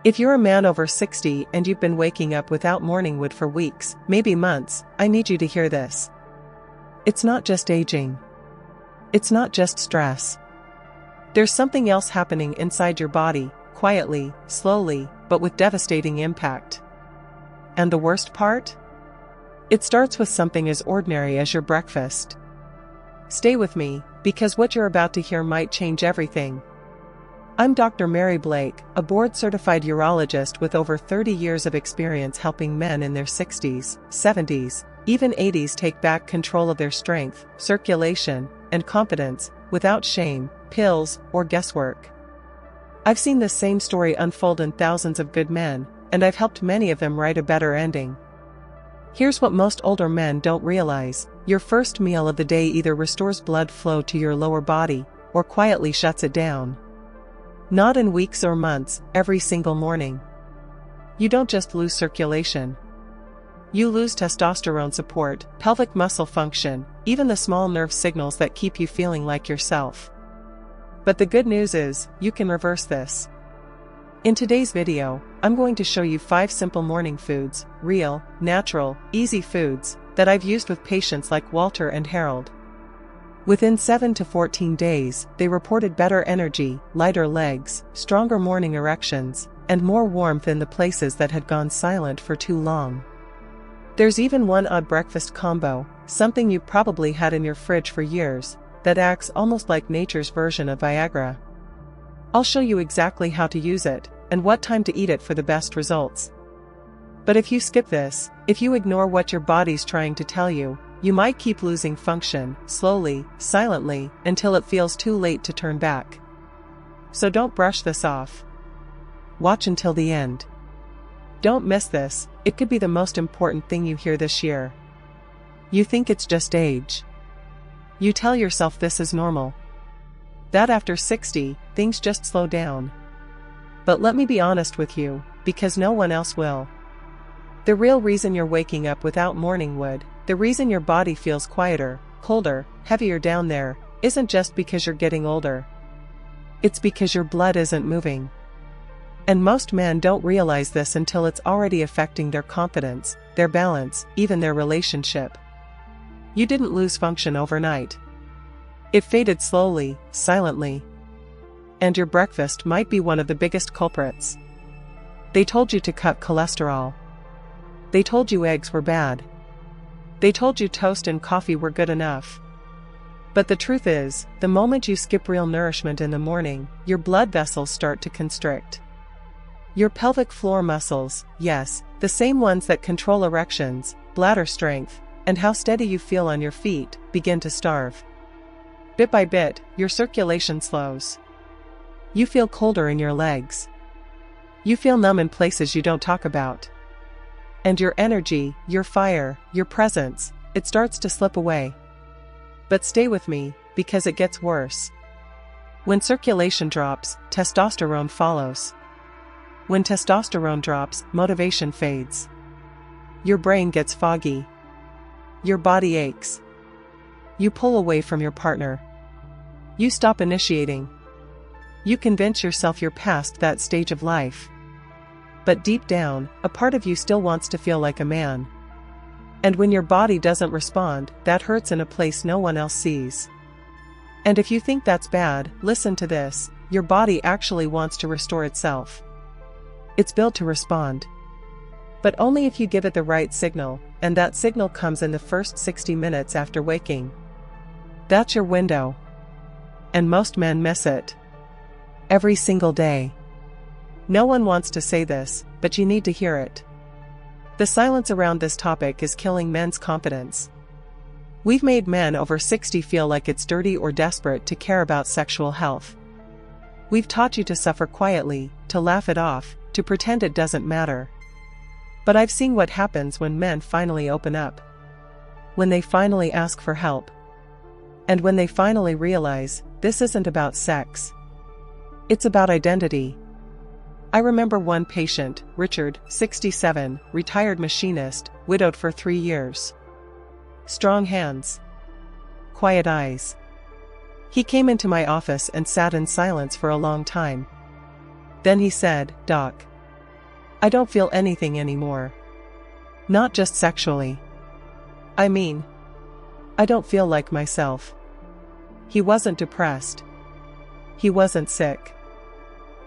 If you're a man over 60 and you've been waking up without morning wood for weeks, maybe months, I need you to hear this. It's not just aging. It's not just stress. There's something else happening inside your body, quietly, slowly, but with devastating impact. And the worst part? It starts with something as ordinary as your breakfast. Stay with me, because what you're about to hear might change everything. I'm Dr. Mary Blake, a board-certified urologist with over 30 years of experience helping men in their 60s, 70s, even 80s take back control of their strength, circulation, and confidence, without shame, pills, or guesswork. I've seen this same story unfold in thousands of good men, and I've helped many of them write a better ending. Here's what most older men don't realize: your first meal of the day either restores blood flow to your lower body, or quietly shuts it down. Not in weeks or months, every single morning. You don't just lose circulation. You lose testosterone support, pelvic muscle function, even the small nerve signals that keep you feeling like yourself. But the good news is, you can reverse this. In today's video, I'm going to show you 5 simple morning foods, real, natural, easy foods, that I've used with patients like Walter and Harold. Within 7 to 14 days, they reported better energy, lighter legs, stronger morning erections, and more warmth in the places that had gone silent for too long. There's even one odd breakfast combo, something you probably had in your fridge for years, that acts almost like nature's version of Viagra. I'll show you exactly how to use it, and what time to eat it for the best results. But if you skip this, if you ignore what your body's trying to tell you, you might keep losing function, slowly, silently, until it feels too late to turn back. So don't brush this off. Watch until the end. Don't miss this, it could be the most important thing you hear this year. You think it's just age. You tell yourself this is normal. That after 60, things just slow down. But let me be honest with you, because no one else will. The real reason you're waking up without morning wood, the reason your body feels quieter, colder, heavier down there, isn't just because you're getting older. It's because your blood isn't moving. And most men don't realize this until it's already affecting their confidence, their balance, even their relationship. You didn't lose function overnight. It faded slowly, silently. And your breakfast might be one of the biggest culprits. They told you to cut cholesterol. They told you eggs were bad. They told you toast and coffee were good enough. But the truth is, the moment you skip real nourishment in the morning, your blood vessels start to constrict. Your pelvic floor muscles, yes, the same ones that control erections, bladder strength, and how steady you feel on your feet, begin to starve. Bit by bit, your circulation slows. You feel colder in your legs. You feel numb in places you don't talk about. And your energy, your fire, your presence, it starts to slip away. But stay with me, because it gets worse. When circulation drops, testosterone follows. When testosterone drops, motivation fades. Your brain gets foggy. Your body aches. You pull away from your partner. You stop initiating. You convince yourself you're past that stage of life. But deep down, a part of you still wants to feel like a man. And when your body doesn't respond, that hurts in a place no one else sees. And if you think that's bad, listen to this: your body actually wants to restore itself. It's built to respond. But only if you give it the right signal, and that signal comes in the first 60 minutes after waking. That's your window. And most men miss it. Every single day. No one wants to say this, but you need to hear it. The silence around this topic is killing men's confidence. We've made men over 60 feel like it's dirty or desperate to care about sexual health. We've taught you to suffer quietly, to laugh it off, to pretend it doesn't matter. But I've seen what happens when men finally open up. When they finally ask for help. And when they finally realize, this isn't about sex. It's about identity. I remember one patient, Richard, 67, retired machinist, widowed for 3 years. Strong hands. Quiet eyes. He came into my office and sat in silence for a long time. Then he said, "Doc, I don't feel anything anymore. Not just sexually. I mean, I don't feel like myself. He wasn't depressed. He wasn't sick.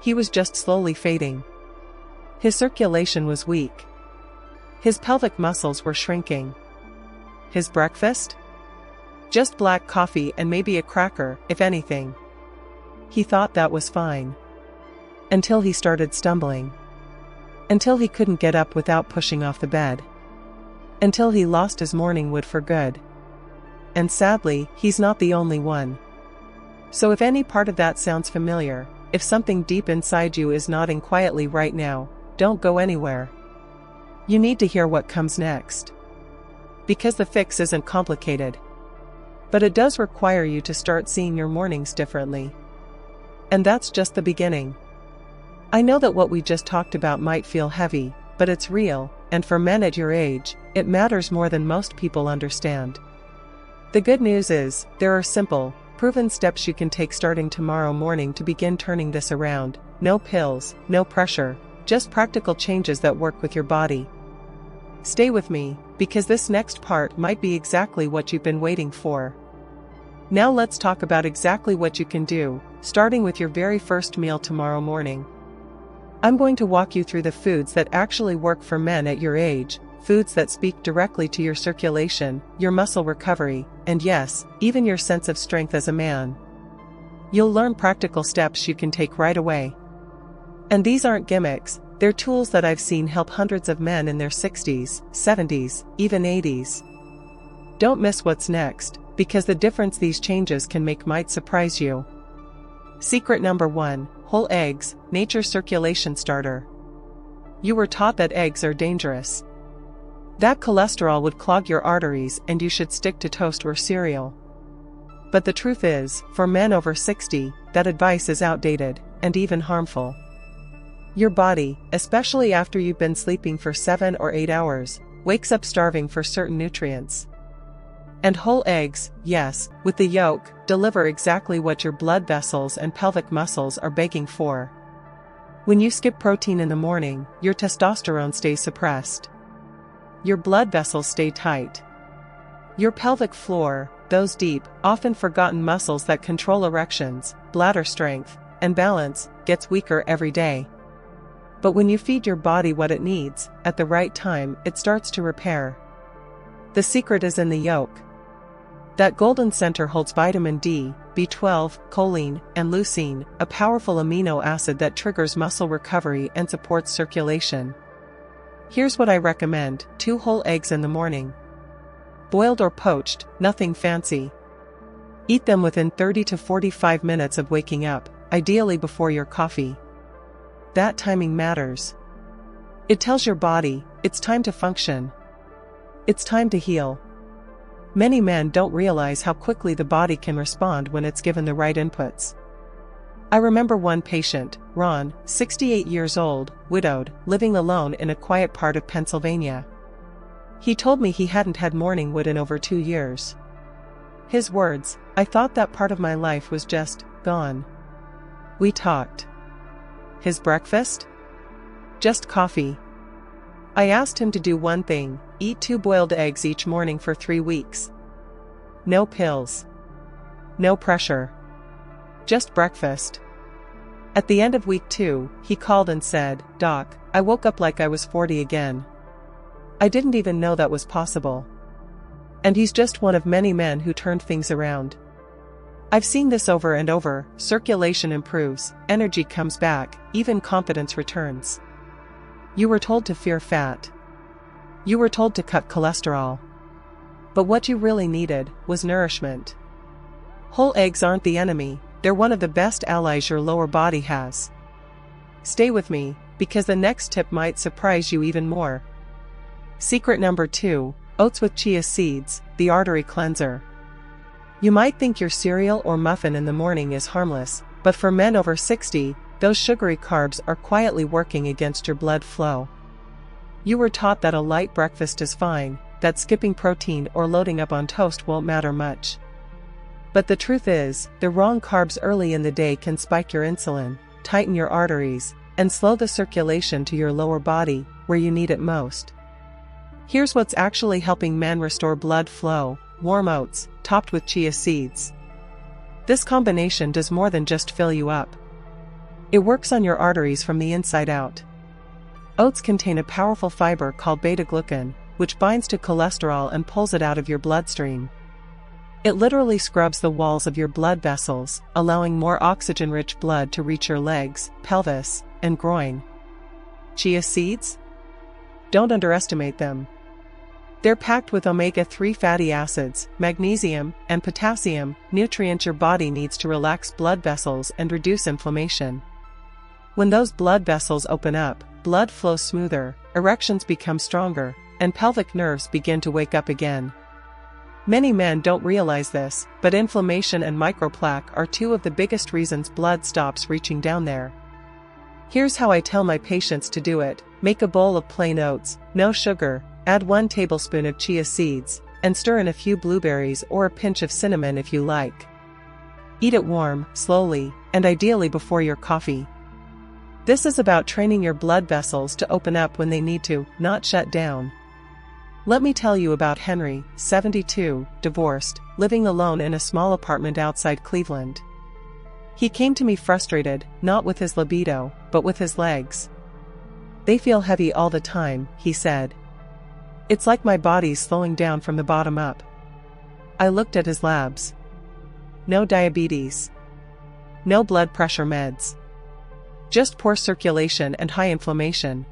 He was just slowly fading. His circulation was weak. His pelvic muscles were shrinking. His breakfast? Just black coffee and maybe a cracker, if anything. He thought that was fine. Until he started stumbling. Until he couldn't get up without pushing off the bed. Until he lost his morning wood for good. And sadly, he's not the only one. So if any part of that sounds familiar, if something deep inside you is nodding quietly right now, don't go anywhere. You need to hear what comes next. Because the fix isn't complicated. But it does require you to start seeing your mornings differently. And that's just the beginning. I know that what we just talked about might feel heavy, but it's real, and for men at your age, it matters more than most people understand. The good news is, there are simple, proven steps you can take starting tomorrow morning to begin turning this around. No pills, no pressure, just practical changes that work with your body. Stay with me, because this next part might be exactly what you've been waiting for. Now let's talk about exactly what you can do, starting with your very first meal tomorrow morning. I'm going to walk you through the foods that actually work for men at your age, foods that speak directly to your circulation, your muscle recovery, and yes, even your sense of strength as a man. You'll learn practical steps you can take right away. And these aren't gimmicks, they're tools that I've seen help hundreds of men in their 60s, 70s, even 80s. Don't miss what's next, because the difference these changes can make might surprise you. Secret number 1, whole eggs, nature's circulation starter. You were taught that eggs are dangerous. That cholesterol would clog your arteries and you should stick to toast or cereal. But the truth is, for men over 60, that advice is outdated, and even harmful. Your body, especially after you've been sleeping for 7 or 8 hours, wakes up starving for certain nutrients. And whole eggs, yes, with the yolk, deliver exactly what your blood vessels and pelvic muscles are begging for. When you skip protein in the morning, your testosterone stays suppressed. Your blood vessels stay tight. Your pelvic floor, those deep, often forgotten muscles that control erections, bladder strength, and balance, gets weaker every day. But when you feed your body what it needs, at the right time, it starts to repair. The secret is in the yolk. That golden center holds vitamin D, B12, choline, and leucine, a powerful amino acid that triggers muscle recovery and supports circulation. Here's what I recommend: 2 whole eggs in the morning. Boiled or poached, nothing fancy. Eat them within 30 to 45 minutes of waking up, ideally before your coffee. That timing matters. It tells your body, it's time to function. It's time to heal. Many men don't realize how quickly the body can respond when it's given the right inputs. I remember one patient, Ron, 68 years old, widowed, living alone in a quiet part of Pennsylvania. He told me he hadn't had morning wood in over 2 years. His words, "I thought that part of my life was just gone." We talked. His breakfast? Just coffee. I asked him to do one thing: eat 2 boiled eggs each morning for 3 weeks. No pills. No pressure. Just breakfast. At the end of week 2, he called and said, "Doc, I woke up like I was 40 again. I didn't even know that was possible." And he's just one of many men who turned things around. I've seen this over and over: circulation improves, energy comes back, even confidence returns. You were told to fear fat. You were told to cut cholesterol. But what you really needed was nourishment. Whole eggs aren't the enemy, they're one of the best allies your lower body has. Stay with me, because the next tip might surprise you even more. Secret number 2, oats with chia seeds, the artery cleanser. You might think your cereal or muffin in the morning is harmless, but for men over 60, those sugary carbs are quietly working against your blood flow. You were taught that a light breakfast is fine, that skipping protein or loading up on toast won't matter much. But the truth is, the wrong carbs early in the day can spike your insulin, tighten your arteries, and slow the circulation to your lower body, where you need it most. Here's what's actually helping men restore blood flow: warm oats, topped with chia seeds. This combination does more than just fill you up. It works on your arteries from the inside out. Oats contain a powerful fiber called beta-glucan, which binds to cholesterol and pulls it out of your bloodstream. It literally scrubs the walls of your blood vessels, allowing more oxygen-rich blood to reach your legs, pelvis, and groin. Chia seeds? Don't underestimate them. They're packed with omega-3 fatty acids, magnesium, and potassium, nutrients your body needs to relax blood vessels and reduce inflammation. When those blood vessels open up, blood flows smoother, erections become stronger, and pelvic nerves begin to wake up again. Many men don't realize this, but inflammation and microplaque are two of the biggest reasons blood stops reaching down there. Here's how I tell my patients to do it: make a bowl of plain oats, no sugar, add 1 tablespoon of chia seeds, and stir in a few blueberries or a pinch of cinnamon if you like. Eat it warm, slowly, and ideally before your coffee. This is about training your blood vessels to open up when they need to, not shut down. Let me tell you about Henry, 72, divorced, living alone in a small apartment outside Cleveland. He came to me frustrated, not with his libido, but with his legs. "They feel heavy all the time," he said. "It's like my body's slowing down from the bottom up." I looked at his labs. No diabetes. No blood pressure meds. Just poor circulation and high inflammation.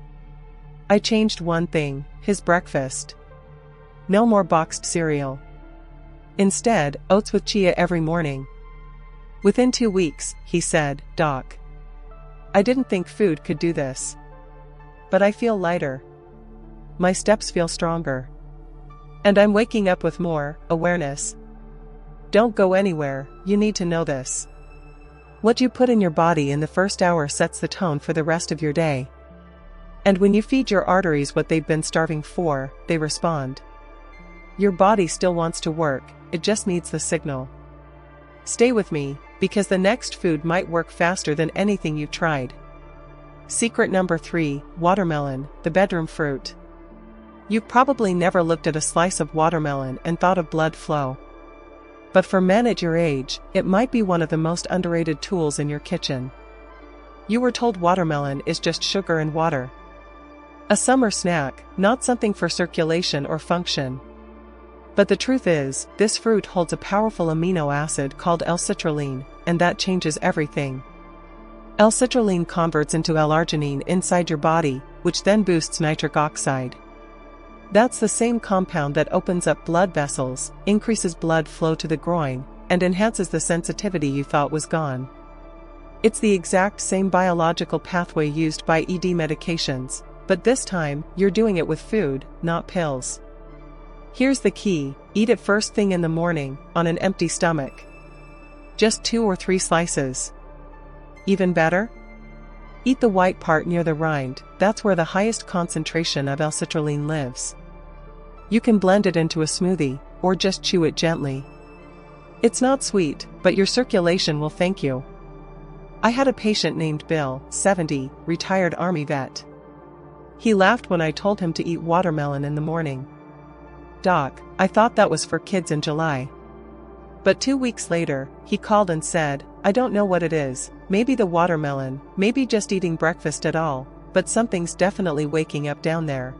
I changed one thing: his breakfast. No more boxed cereal. Instead, oats with chia every morning. Within 2 weeks, he said, "Doc, I didn't think food could do this. But I feel lighter. My steps feel stronger. And I'm waking up with more awareness." Don't go anywhere, you need to know this. What you put in your body in the first hour sets the tone for the rest of your day. And when you feed your arteries what they've been starving for, they respond. Your body still wants to work, it just needs the signal. Stay with me, because the next food might work faster than anything you've tried. Secret number 3, watermelon, the bedroom fruit. You've probably never looked at a slice of watermelon and thought of blood flow. But for men at your age, it might be one of the most underrated tools in your kitchen. You were told watermelon is just sugar and water. A summer snack, not something for circulation or function. But the truth is, this fruit holds a powerful amino acid called L-citrulline, and that changes everything. L-citrulline converts into L-arginine inside your body, which then boosts nitric oxide. That's the same compound that opens up blood vessels, increases blood flow to the groin, and enhances the sensitivity you thought was gone. It's the exact same biological pathway used by ED medications, but this time, you're doing it with food, not pills. Here's the key: eat it first thing in the morning, on an empty stomach. Just 2 or 3 slices. Even better? Eat the white part near the rind, that's where the highest concentration of L-citrulline lives. You can blend it into a smoothie, or just chew it gently. It's not sweet, but your circulation will thank you. I had a patient named Bill, 70, retired Army vet. He laughed when I told him to eat watermelon in the morning. "Doc, I thought that was for kids in July." But 2 weeks later, he called and said, "I don't know what it is, maybe the watermelon, maybe just eating breakfast at all, but something's definitely waking up down there."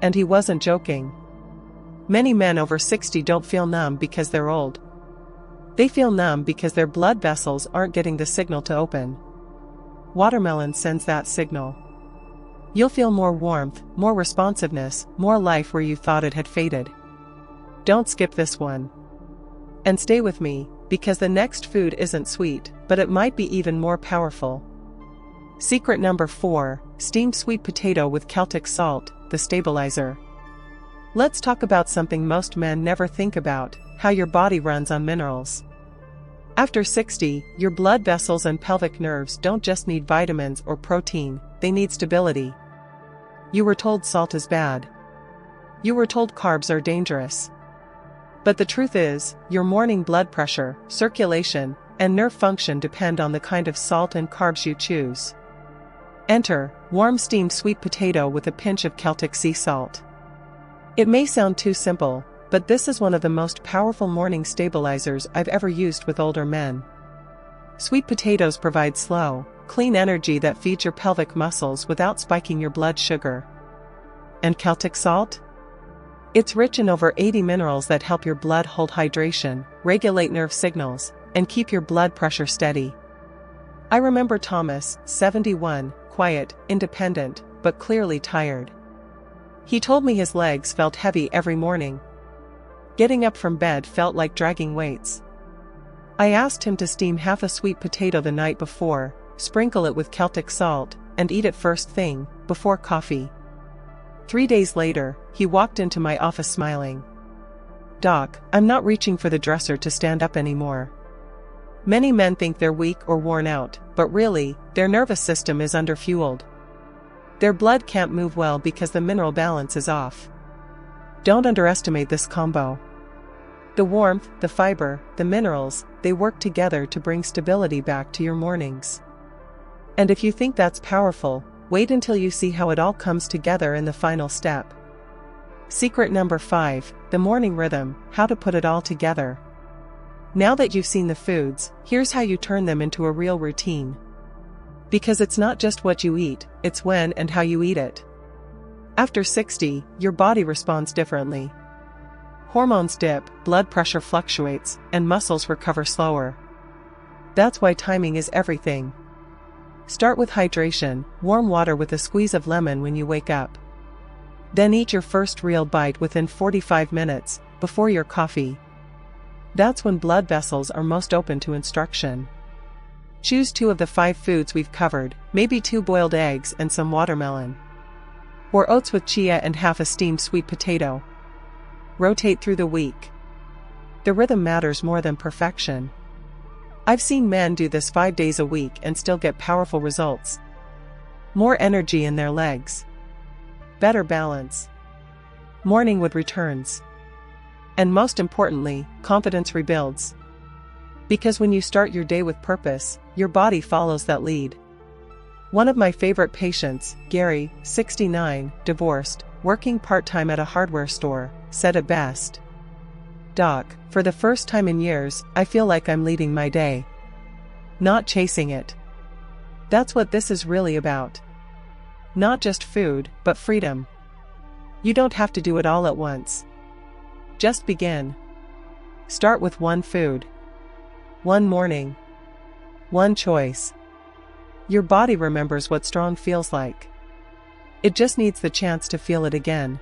And he wasn't joking. Many men over 60 don't feel numb because they're old. They feel numb because their blood vessels aren't getting the signal to open. Watermelon sends that signal. You'll feel more warmth, more responsiveness, more life where you thought it had faded. Don't skip this one. And stay with me, because the next food isn't sweet, but it might be even more powerful. Secret number 4, steamed sweet potato with Celtic salt, the stabilizer. Let's talk about something most men never think about: how your body runs on minerals. After 60, your blood vessels and pelvic nerves don't just need vitamins or protein, they need stability. You were told salt is bad. You were told carbs are dangerous. But the truth is, your morning blood pressure, circulation, and nerve function depend on the kind of salt and carbs you choose. Enter warm steamed sweet potato with a pinch of Celtic sea salt. It may sound too simple, but this is one of the most powerful morning stabilizers I've ever used with older men. Sweet potatoes provide slow, clean energy that feeds your pelvic muscles without spiking your blood sugar. And Celtic salt? It's rich in over 80 minerals that help your blood hold hydration, regulate nerve signals, and keep your blood pressure steady. I remember Thomas, 71, quiet, independent, but clearly tired. He told me his legs felt heavy every morning. Getting up from bed felt like dragging weights. I asked him to steam half a sweet potato the night before, sprinkle it with Celtic salt, and eat it first thing, before coffee. 3 days later, he walked into my office smiling. "Doc, I'm not reaching for the dresser to stand up anymore." Many men think they're weak or worn out, but really, their nervous system is underfueled. Their blood can't move well because the mineral balance is off. Don't underestimate this combo. The warmth, the fiber, the minerals, they work together to bring stability back to your mornings. And if you think that's powerful, wait until you see how it all comes together in the final step. Secret number 5, the morning rhythm, how to put it all together. Now that you've seen the foods, here's how you turn them into a real routine. Because it's not just what you eat, it's when and how you eat it. After 60, your body responds differently. Hormones dip, blood pressure fluctuates, and muscles recover slower. That's why timing is everything. Start with hydration, warm water with a squeeze of lemon when you wake up. Then eat your first real bite within 45 minutes, before your coffee. That's when blood vessels are most open to instruction. Choose 2 of the 5 foods we've covered, maybe 2 boiled eggs and some watermelon. Or oats with chia and half a steamed sweet potato. Rotate through the week. The rhythm matters more than perfection. I've seen men do this 5 days a week and still get powerful results. More energy in their legs. Better balance. Morning wood returns. And most importantly, confidence rebuilds. Because when you start your day with purpose, your body follows that lead. One of my favorite patients, Gary, 69, divorced, working part-time at a hardware store, said it best. "Doc, for the first time in years, I feel like I'm leading my day. Not chasing it." That's what this is really about. Not just food, but freedom. You don't have to do it all at once. Just begin. Start with 1 food. 1 morning. 1 choice. Your body remembers what strong feels like. It just needs the chance to feel it again.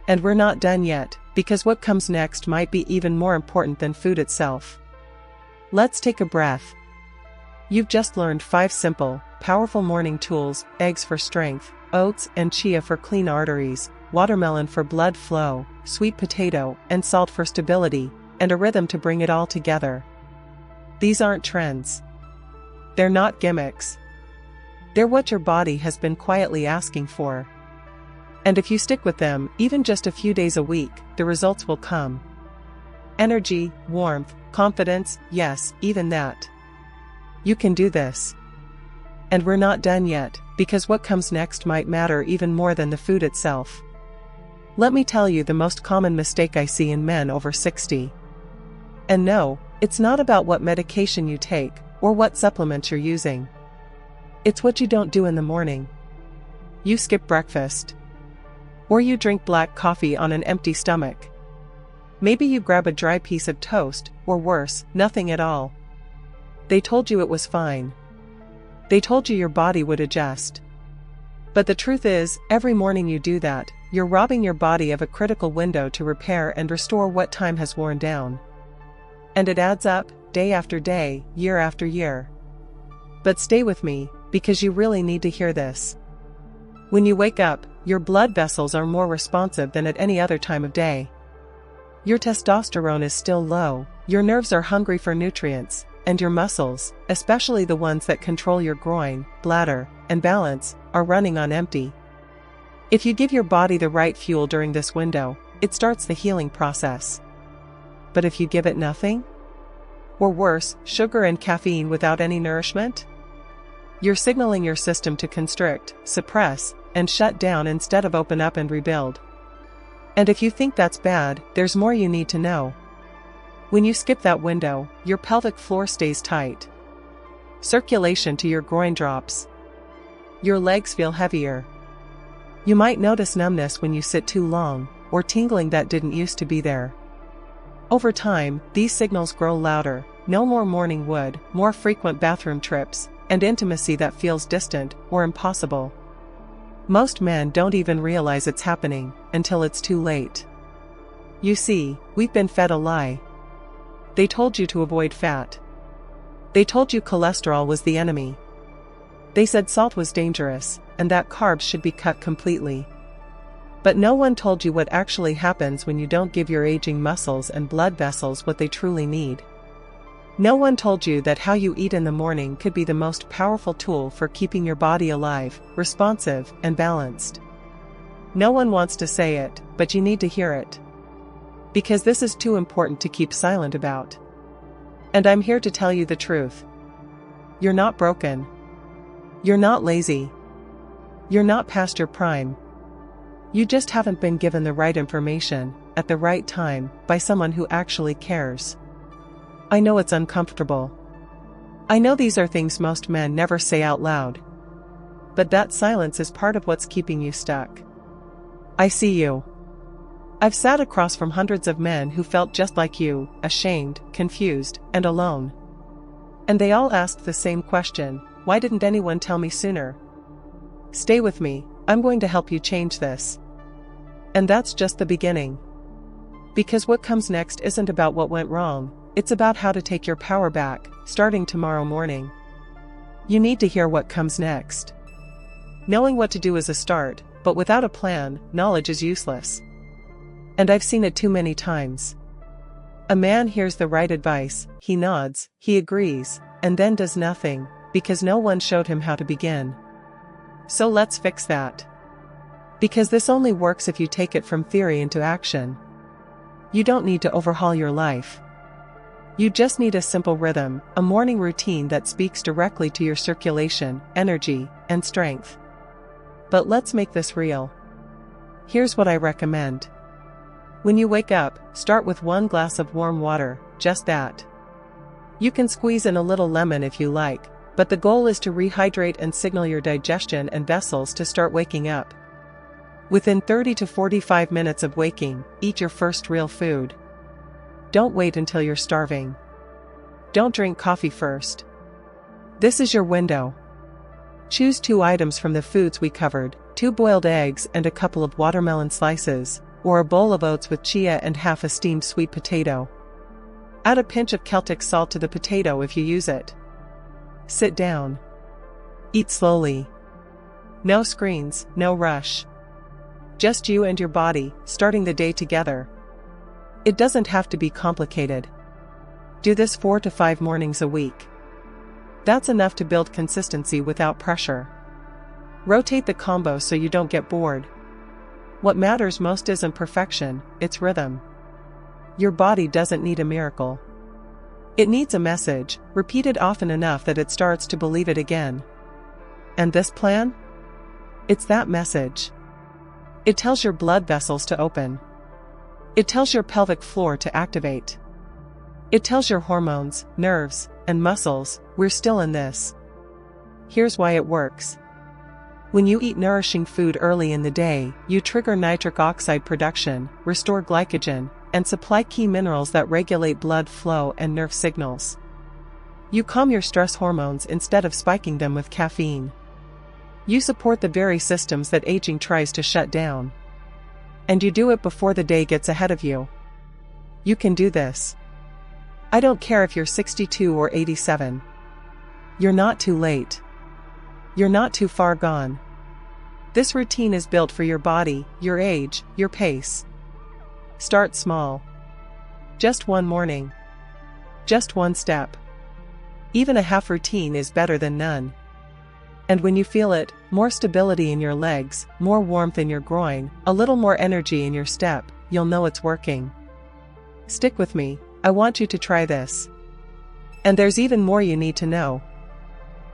And we're not done yet, because what comes next might be even more important than food itself. Let's take a breath. You've just learned 5 simple, powerful morning tools: eggs for strength, oats and chia for clean arteries, watermelon for blood flow, sweet potato and salt for stability, and a rhythm to bring it all together. These aren't trends. They're not gimmicks. They're what your body has been quietly asking for. And if you stick with them, even just a few days a week, the results will come. Energy, warmth, confidence, yes, even that. You can do this. And we're not done yet, because what comes next might matter even more than the food itself. Let me tell you the most common mistake I see in men over 60. And no, it's not about what medication you take, or what supplements you're using. It's what you don't do in the morning. You skip breakfast. Or you drink black coffee on an empty stomach. Maybe you grab a dry piece of toast, or worse, nothing at all. They told you it was fine. They told you your body would adjust. But the truth is, every morning you do that, you're robbing your body of a critical window to repair and restore what time has worn down. And it adds up, day after day, year after year. But stay with me, because you really need to hear this. When you wake up, your blood vessels are more responsive than at any other time of day. Your testosterone is still low, your nerves are hungry for nutrients, and your muscles, especially the ones that control your groin, bladder, and balance, are running on empty. If you give your body the right fuel during this window, it starts the healing process. But if you give it nothing? Or worse, sugar and caffeine without any nourishment? You're signaling your system to constrict, suppress, and shut down instead of open up and rebuild. And if you think that's bad, there's more you need to know. When you skip that window, your pelvic floor stays tight. Circulation to your groin drops. Your legs feel heavier. You might notice numbness when you sit too long, or tingling that didn't used to be there. Over time, these signals grow louder: no more morning wood, more frequent bathroom trips, and intimacy that feels distant or impossible. Most men don't even realize it's happening until it's too late. You see, we've been fed a lie. They told you to avoid fat. They told you cholesterol was the enemy. They said salt was dangerous, and that carbs should be cut completely. But no one told you what actually happens when you don't give your aging muscles and blood vessels what they truly need. No one told you that how you eat in the morning could be the most powerful tool for keeping your body alive, responsive, and balanced. No one wants to say it, but you need to hear it. Because this is too important to keep silent about. And I'm here to tell you the truth. You're not broken. You're not lazy. You're not past your prime. You just haven't been given the right information, at the right time, by someone who actually cares. I know it's uncomfortable. I know these are things most men never say out loud. But that silence is part of what's keeping you stuck. I see you. I've sat across from hundreds of men who felt just like you, ashamed, confused, and alone. And they all asked the same question: why didn't anyone tell me sooner? Stay with me, I'm going to help you change this. And that's just the beginning. Because what comes next isn't about what went wrong, it's about how to take your power back, starting tomorrow morning. You need to hear what comes next. Knowing what to do is a start, but without a plan, knowledge is useless. And I've seen it too many times. A man hears the right advice, he nods, he agrees, and then does nothing, because no one showed him how to begin. So let's fix that. Because this only works if you take it from theory into action. You don't need to overhaul your life. You just need a simple rhythm, a morning routine that speaks directly to your circulation, energy, and strength. But let's make this real. Here's what I recommend. When you wake up, start with 1 glass of warm water, just that. You can squeeze in a little lemon if you like, but the goal is to rehydrate and signal your digestion and vessels to start waking up. Within 30 to 45 minutes of waking, eat your first real food. Don't wait until you're starving. Don't drink coffee first. This is your window. Choose 2 items from the foods we covered: 2 boiled eggs and a couple of watermelon slices, or a bowl of oats with chia and half a steamed sweet potato. Add a pinch of Celtic salt to the potato if you use it. Sit down. Eat slowly. No screens, no rush. Just you and your body, starting the day together. It doesn't have to be complicated. Do this 4 to 5 mornings a week. That's enough to build consistency without pressure. Rotate the combo so you don't get bored. What matters most isn't perfection, it's rhythm. Your body doesn't need a miracle. It needs a message, repeated often enough that it starts to believe it again. And this plan? It's that message. It tells your blood vessels to open. It tells your pelvic floor to activate. It tells your hormones, nerves, and muscles, we're still in this. Here's why it works. When you eat nourishing food early in the day, you trigger nitric oxide production, restore glycogen, and supply key minerals that regulate blood flow and nerve signals. You calm your stress hormones instead of spiking them with caffeine. You support the very systems that aging tries to shut down. And you do it before the day gets ahead of you. You can do this. I don't care if you're 62 or 87. You're not too late. You're not too far gone. This routine is built for your body, your age, your pace. Start small. Just one morning. Just one step. Even a half routine is better than none. And when you feel it, more stability in your legs, more warmth in your groin, a little more energy in your step, you'll know it's working. Stick with me, I want you to try this. And there's even more you need to know.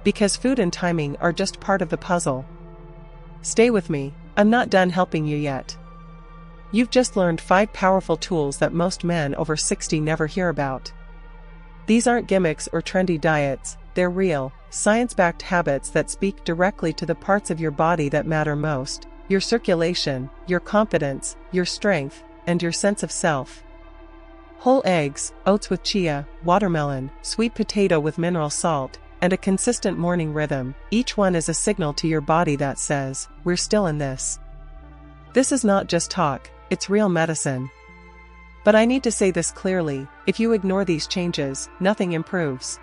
Because food and timing are just part of the puzzle. Stay with me, I'm not done helping you yet. You've just learned 5 powerful tools that most men over 60 never hear about. These aren't gimmicks or trendy diets, they're real, science-backed habits that speak directly to the parts of your body that matter most: your circulation, your confidence, your strength, and your sense of self. Whole eggs, oats with chia, watermelon, sweet potato with mineral salt, and a consistent morning rhythm, each one is a signal to your body that says, we're still in this. This is not just talk, it's real medicine. But I need to say this clearly: if you ignore these changes, nothing improves.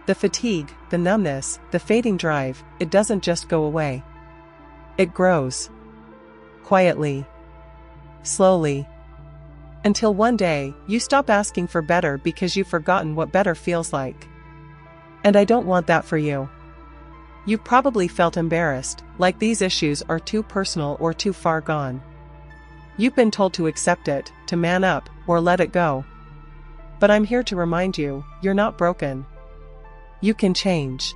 The fatigue, the numbness, the fading drive, it doesn't just go away. It grows. Quietly. Slowly. Until one day, you stop asking for better because you've forgotten what better feels like. And I don't want that for you. You've probably felt embarrassed, like these issues are too personal or too far gone. You've been told to accept it, to man up, or let it go. But I'm here to remind you, you're not broken. You can change.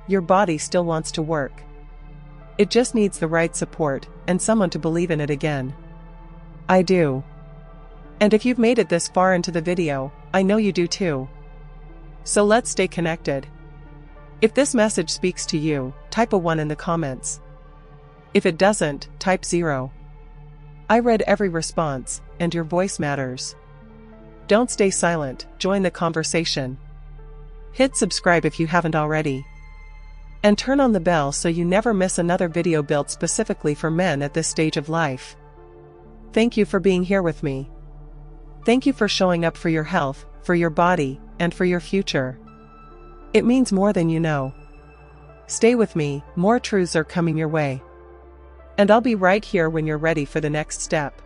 Your body still wants to work. It just needs the right support, and someone to believe in it again. I do. And if you've made it this far into the video, I know you do too. So let's stay connected. If this message speaks to you, type a 1 in the comments. If it doesn't, type 0. I read every response, and your voice matters. Don't stay silent, join the conversation. Hit subscribe if you haven't already. And turn on the bell so you never miss another video built specifically for men at this stage of life. Thank you for being here with me. Thank you for showing up for your health, for your body, and for your future. It means more than you know. Stay with me, more truths are coming your way. And I'll be right here when you're ready for the next step.